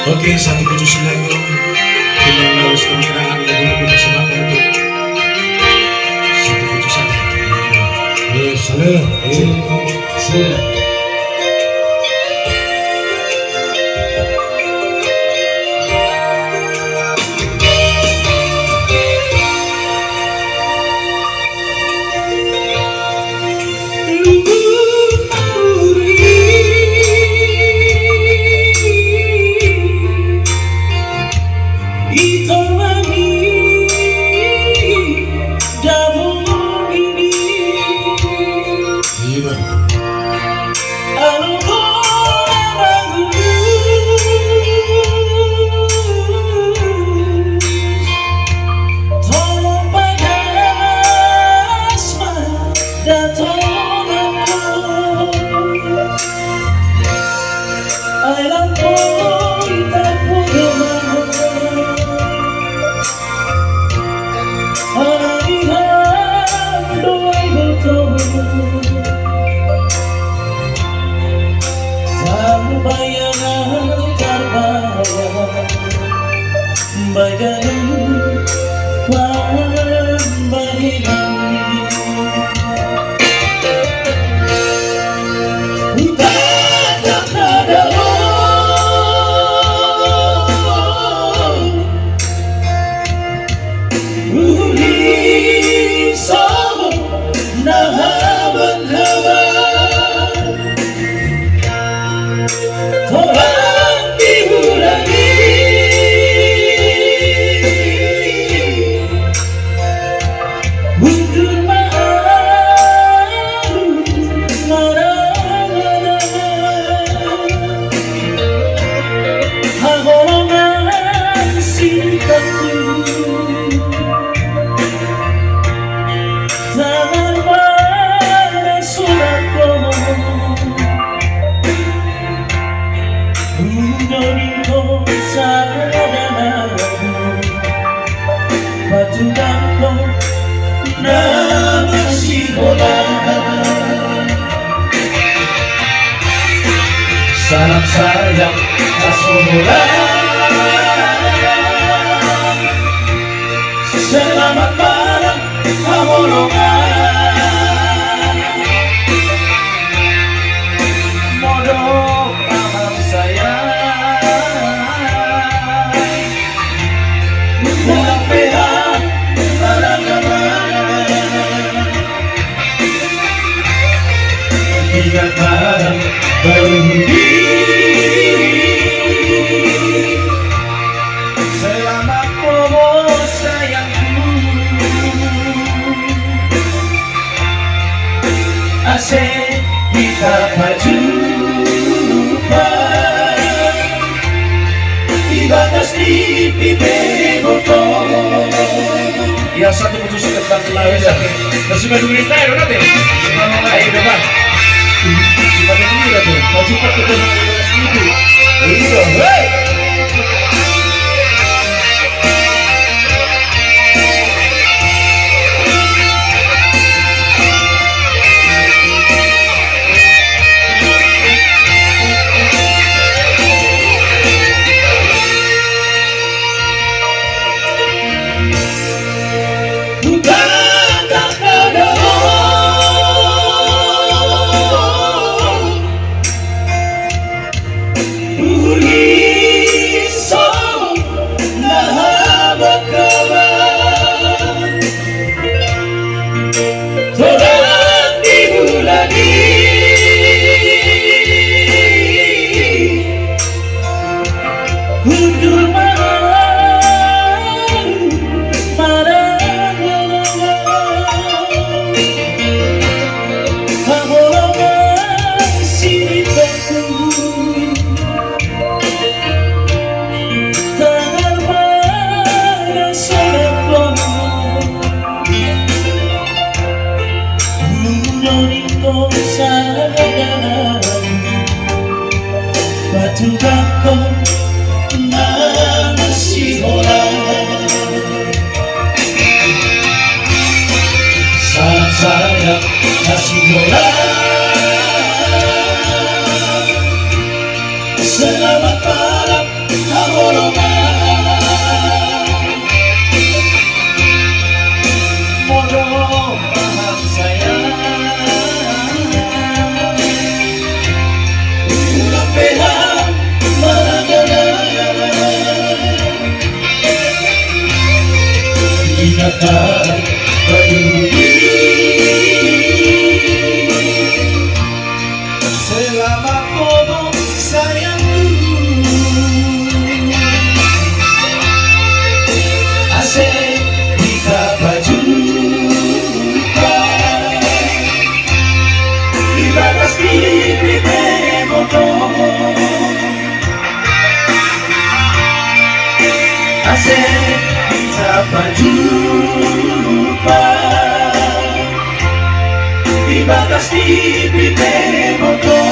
Oke, satu putus lagu kita harus perkiraan lagu-lagu persembahkan untuk satu putusan. Salah, salah. Salam sayang Rasulullah, selamat malam Hamolongan. Modok paham sayang, pulang pihak barang-barang, ingat barang baru kita berjumpa di batas di pipi botol. Ya, satu putus tentang lain ya. Bersama duit air nanti. Ayo depan. Cepat dulu ya tuh. Mau cepat ketemu itu. Iya, hei. Saya kasih bola, selamat malam Mohon maaf sayang, ulang pelan ingatan peduli. Selamat bobo sayangku, asik kita berjumpa di batas TV motor. Asik kita berjumpa di batas TV motor.